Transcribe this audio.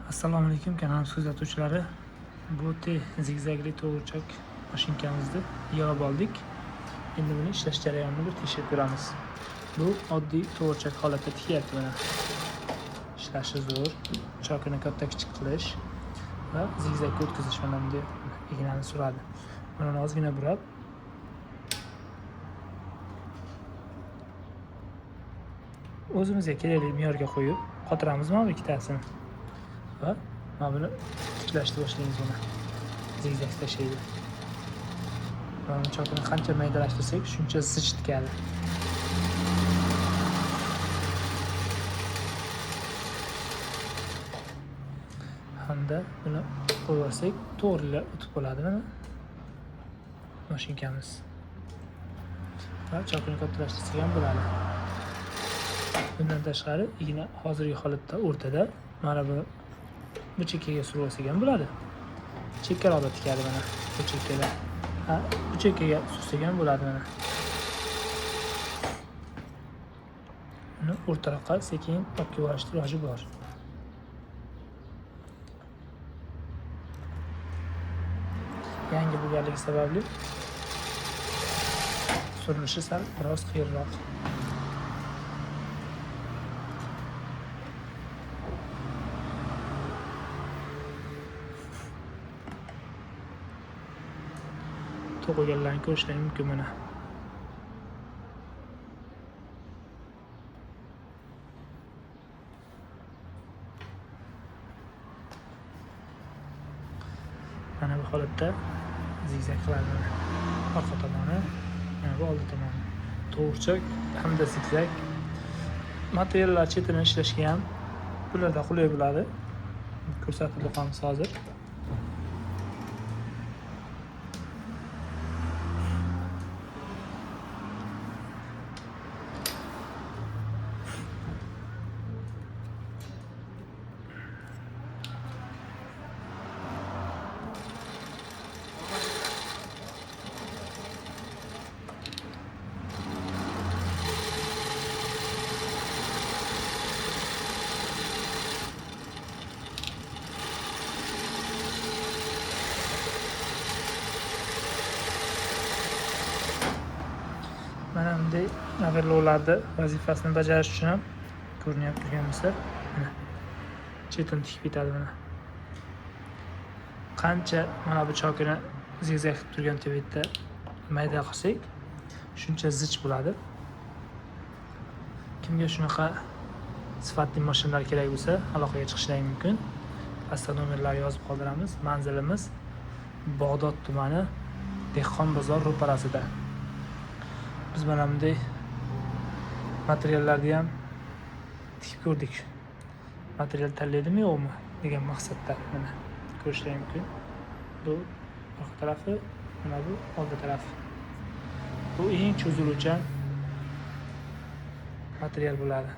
Assalomu alaykum kanalimiz kuzatuvchilari. Bu zigzagli to'g'richoq mashinkamizni yig'ib oldik. Endi buni ishlash jarayonini bir tekshirib ko'ramiz. Bu oddiy to'g'richoq holatda tikyapti mana. Ishlashi zo'r. Chokini katta kichik qilish va zigzagga o'tkazish mana bunday ignani suradi. Buni ozgina burab o'zimizga kerakli me'yorga qo'yib qotiramiz mana bu ikkitasini. Va mana buni tiklashni boshlaymiz buni. Zigzag tashlaydi. Mana chokini qancha maydalashtirsak, shuncha zich tikadi. Hamda buni qo'ysak, to'g'rilab o'tib bo'ladi mana mashinkamiz. Va chokini kattalashtirsak ham bo'ladi. Bundan tashqari igna hozirgi holatda o'rtada, mana bu chekkaga surib olsak ham bo'ladi. Chekkaroqda tikadi mana bu chekkaga. Bu chekkaga sursak ham bo'ladi mana. Uni o'rtaroqqa sekin olib kelib olish iloji bor. Yangi bo'lganligi sababli surilishi sal biroz qiyinroq. To'g'rilganlarni ko'rishingiz mumkin mana. Mana bu holatda zigzag qiladi mana. Orqa tomoni, mana bu old tomoni. To'g'richoq hamda zigzag materiallar chetini ishlashga ham bularda qulay bo'ladi. Ko'rsatib o'tamiz hozir. Mana bunday naverlovlarda vazifasini bajarish uchun ham ko'rinyapti turgan bo'lsa, mana chetini tikib ketadi mana. Qancha mana bu chokini zigzag qilib turgan tepeda mayda qilsak, shuncha zich bo'ladi. Kimga shunaqa sifatli mashinalar kerak bo'lsa, aloqaga chiqishlari mumkin. Pastda nomerlarni yozib qoldiramiz. Manzilimiz Bog'dod tumani, Dehqon bozor ro'parasida. Biz mana bunday materiallarni ham tikib ko'rdik. Material tanlaydimi yo'qmi degan maqsadda mana ko'rishingiz mumkin. Bu orqa tarafi, mana bu old tarafi. Bu eng cho'ziluvchan material bo'ladi.